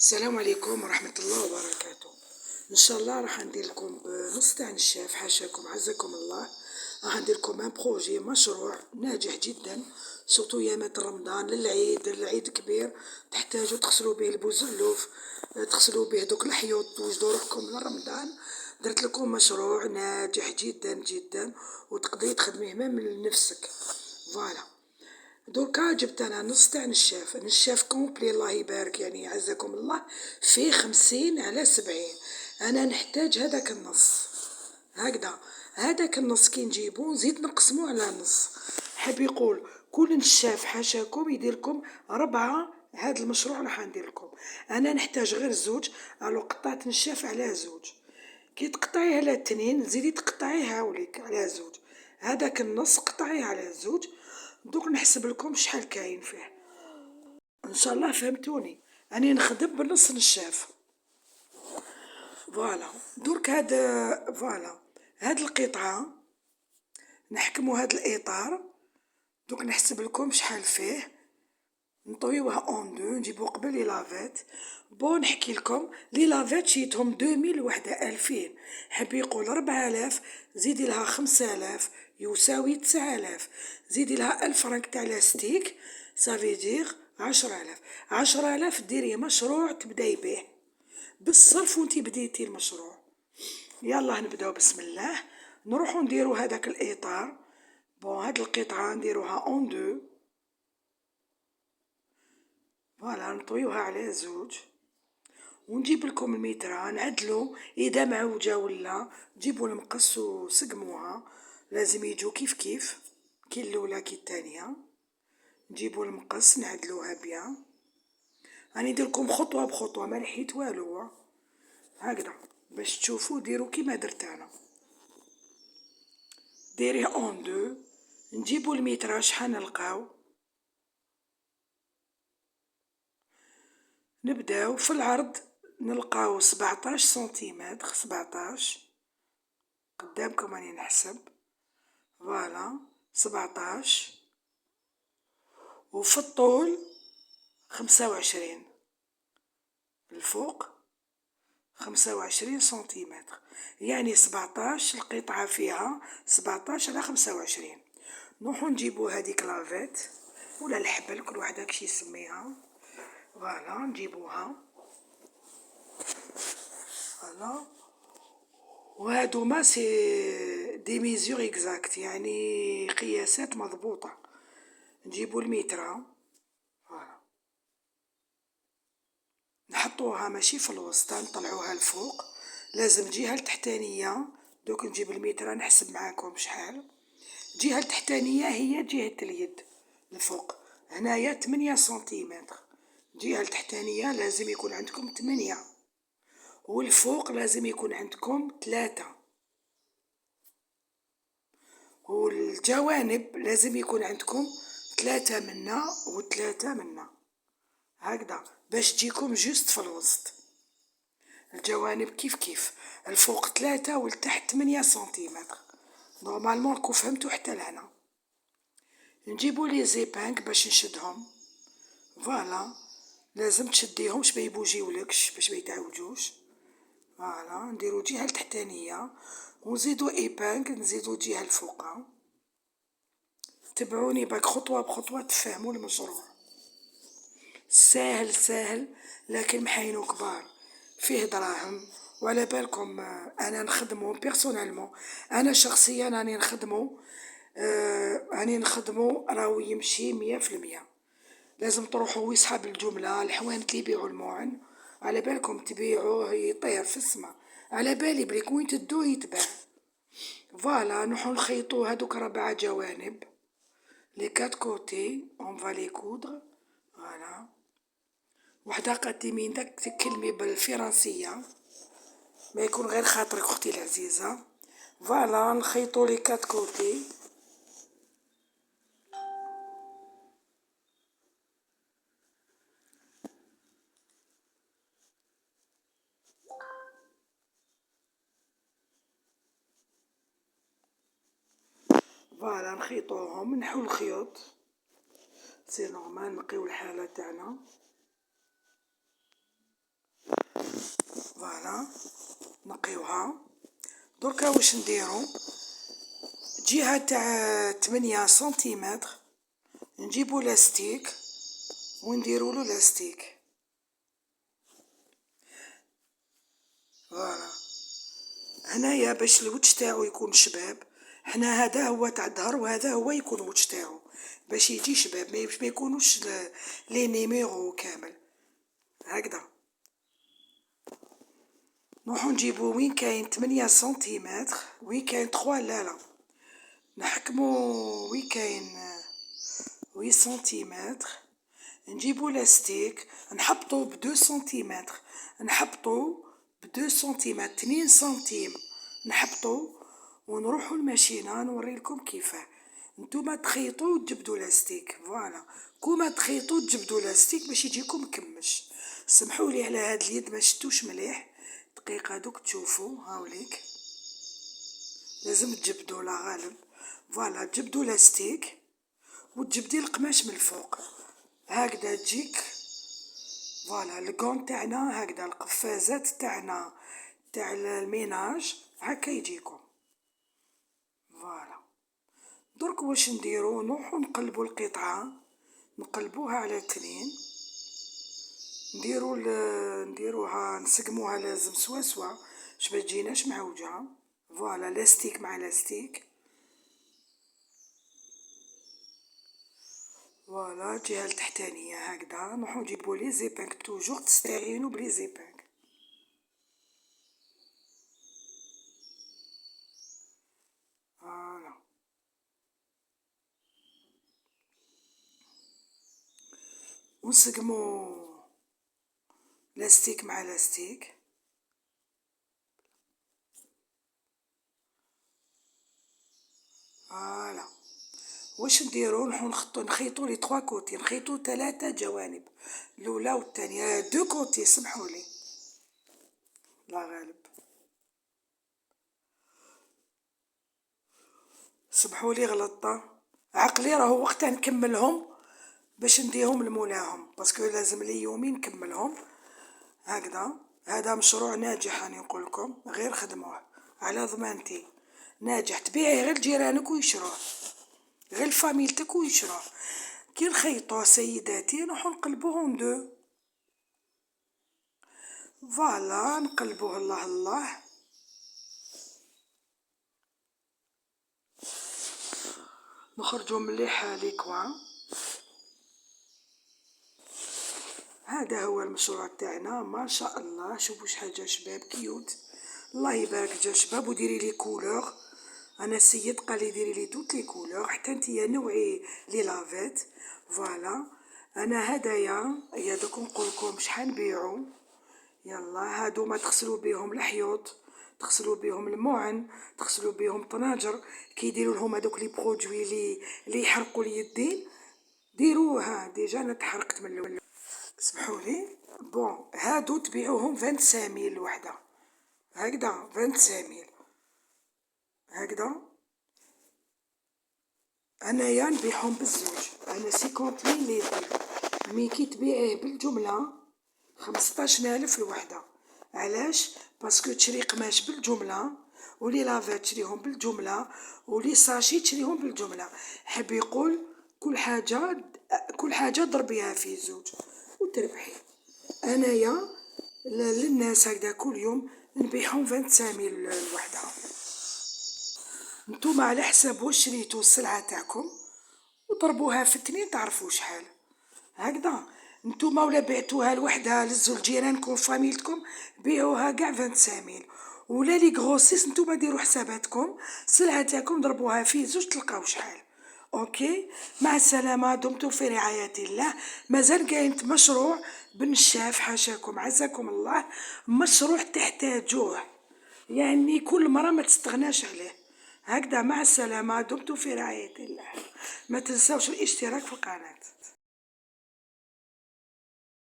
السلام عليكم ورحمة الله وبركاته. ان شاء الله راح ندير لكم بنص تاع الشاف، حاشاكم عزكم الله. راح ندير لكم ان بروجي مشروع ناجح جدا، سورتو ايامات رمضان للعيد كبير تحتاجوا تغسلوا به البوزلوف، تغسلوا به دوك الحيوط توجدوا روحكم لرمضان. درت لكم مشروع ناجح جدا جدا وتقدري تخدميه مام لنفسك. فوالا، دركا جبت انا نص تاع نشاف كومبلي الله يبارك، يعني عزكم الله، فيه 50 على 70. انا نحتاج هذاك النص هكذا. هذاك النص كي نجيبو نزيد نقسمو على نص. حاب يقول كل نشاف حاشاكم يديركم 4. هذا المشروع راح ندير لكم انا نحتاج غير زوج. الو قطعت نشاف على زوج، كي تقطعيه على 2 زيدي تقطعيه هاوليك على زوج. هذاك النص قطعيه على زوج. دوك نحسب لكم شحال كاين فيه. ان شاء الله فهمتوني، اني نخدم بنص نشاف. فوالا، درك هاد القطعة نحكمو هاد الاطار. دوك نحسب لكم شحال فيه، نطويوها اون دو، نجيبو قبل لي لافيت. نحكي لكم لي لافيت شيتهم 2000 وحدة 2000. حب يقول 4000 زيدي لها 5000 يساوي 9000، زيدي لها 1000 فرنك تاع لاستيك، صافي دير 10000. 10000 ديري مشروع تبداي به بالصرف وانتي بديتي المشروع. يلا نبداو بسم الله. نروحو نديرو هذاك الاطار. هاد القطعة نديروها اون دو. فوالا، نطويوها على زوج ونجيب لكم الميترا نعدلو. اذا معوجة ولا جيبوا المقص وسقموها، لازم يجو كيف كيف، كي الاولى كي الثانية. نجيبوا المقص نعدلوها بيان. راني ندير لكم خطوة بخطوة، ما لحيت والو هكذا باش تشوفوا. ديروا كيما درت انا، ديريه اون دو. نجيبوا الميترا شحال نلقاو، نبداو في العرض نلقاو 17 سنتيمتر. 17 قدامكم راني نحسب. فوالا 17. وفي الطول 25، الفوق 25 سنتيمتر، يعني 17 القطعة فيها 17 على 25. نروحو نجيبو هذيك لافيت ولا الحبل، كل واحد هاكشي يسميها. فوالا نجيبوها. فوالا، وهادوما سي دي ميزور اكزاكت، يعني قياسات مضبوطة. نجيبو الميترا. فوالا، نحطوها ماشي في الوسط، نطلعوها الفوق، لازم الجهة التحتانية. دوك نجيب الميترا نحسب معاكم شحال. الجهة التحتانية هي جهة اليد الفوق، هنايا 8 سنتيمتر. الجهة التحتانية لازم يكون عندكم 8، والفوق لازم يكون عندكم 3، والجوانب لازم يكون عندكم 3 منا و3 منا، هكذا باش تجيكم جوست في الوسط. الجوانب كيف كيف، الفوق 3 والتحت 8 سنتيمتر. نورمالمون راكو فهمتو حتى لهنا. نجيبو لي زيبانك باش نشدهم. فوالا، لازم تشديهمش ما يبوجيولكش باش ما يتعوجوش. فوالا، نديرو الجهة التحتانية ونزيدو ايبانك، نزيدو الجهة الفوقا. تبعوني باك خطوة بخطوة تفهموا المشروع. ساهل ساهل لكن محاينو كبار، فيه دراهم. وعلى بالكم انا نخدمو بيرسونيلمون، انا شخصيا راني نخدمو راهو يمشي 100%. لازم تروحوا ويصحاب الجملة الحوانت اللي يبيعوا الموعن، على بالكم تبيعوه يطير في السما، على بالي بليك وين تدوه يتباع. فوالا، نروحو نخيطو هادوك 4 جوانب، لي 4 كوتي اون فا لي كودر. فوالا، وحدة قدمي داك تكلمي بالفرنسية، ما يكون غير خاطرك اختي العزيزة. فوالا، نخيطو لي 4 كوتي. فوالا، نخيطوهم نحو الخيوط، سي نورمال نقيو الحالة تاعنا. نقيوها. دركا واش نديرو، جهة تاع 8 سنتيمتر نجيبو لاستيك ونديرولو لاستيك. فوالا هنايا باش الوجه تاعو يكون شباب، حنا هذا هو تاع الظهر وهذا هو يكون الوجه تاعو باش يجي شباب، ما يكونوش لي نيميرو كامل هكذا. نروحو نجيبو وين كاين 8 سنتيمتر، وين كاين 3 لا نحكمو وين كاين 8 سنتيمتر، نجيبو لاستيك نحبطو ب2 سنتيمتر، نحبطو ب2 سنتيمتر 2 سنتيم نحبطو، ونروحو الماشينه نوريلكم كيفاه. نتوما تخيطو وتجبدو لاستيك، فوالا كوما تخيطو تجبدو لاستيك باش يجيكم مكمش. سمحولي على هاد اليد ما شتوش مليح، دقيقه دوك تشوفو هاوليك. لازم تجبدو لا غالب، فوالا تجبدو لاستيك وتجبدي القماش من الفوق هكذا تجيك. فوالا الكون تاعنا هكذا، القفازات تاعنا تاع الميناج هكا يجيكم. فوالا درك واش نديرو، نروحو نقلبو القطعه، نقلبوها على 2، نديروها نسقموها لازم سوا باش ما تجيناش معوجه. فوالا لاستيك مع لاستيك. فوالا الجهه التحتانيه هكذا. نروحو نجيبو لي زيبانك، توجور تستعينو بلي زيبانك. فوالا ونسقمو لاستيك مع لاستيك. فوالا واش نديرو، نروحو نخيطو لي 3 كوتي، نخيطو 3 جوانب، الاولى والثانيه 2 كوتي. سمحولي لا غالب، سمحولي غلطه، عقلي راهو وقتها نكملهم باش نديهم لمولاهم، باسكو لازم لي يومين نكملهم هكذا. هذا مشروع ناجح راني نقولكم، غير خدموه على ضمانتي، ناجح. تبيعيه غير لجيرانك ويشروه، غير فاميلتك ويشروه. كي نخيطوه سيداتي نروحو نقلبوهم 2. فوالا نقلبوه الله الله. نخرجو مليح لي كوان. هذا هو المشروع تاعنا ما شاء الله. شوفوا حاجه شباب كيوت، الله يبارك. جا شباب وديري لي كولور، انا السيد قال لي ديري لي توت لي كولور، حتى نتيا نوعي لي لافيت. فوالا انا هدايا يا دوك نقولكم شحال نبيعو. يلا هادو ما تغسلوا بيهم الحيوط، تغسلوا بيهم المعن، تغسلوا بيهم طناجر، كيديروا لهم هذوك لي برودوي لي يحرقوا اليدين، ديروها. ديجا انا تحرقت من الاول. سمحولي بون هادو تبيعوهم 25 الوحده هكذا، 25 هكذا. انايا نبيعهم بالزوج، انا 50 لي مي كي تبيعيه بالجمله 15000 الوحده. علاش؟ باسكو تشري قماش بالجمله، ولي لافيت تشريهم بالجمله، ولي ساشي تشريهم بالجمله. حب يقول كل حاجه ضربيها في زوج وتربحي. انايا للناس هكذا كل يوم نبيعهم 25 الوحده. نتوما على حساب واش شريتو السلعه تاعكم وضربوها في 2 تعرفوا شحال هكذا. نتوما ولا بعتوها لوحدها للزوج جيرانكم فاميلتكم بيعوها كاع 25. ولا لي غروسيس نتوما ديروا حساباتكم، السلعه تاعكم ضربوها في زوج تلقاو شحال. اوكي، مع السلامه، دمتم في رعايه الله. مازال كاين مشروع بنشاف حاشاكم عزكم الله، مشروع تحتاجوه، يعني كل مرة ما تستغناش عليه هكذا. مع السلامة، دمتم في رعاية الله. ما تنساوش الاشتراك في القناة.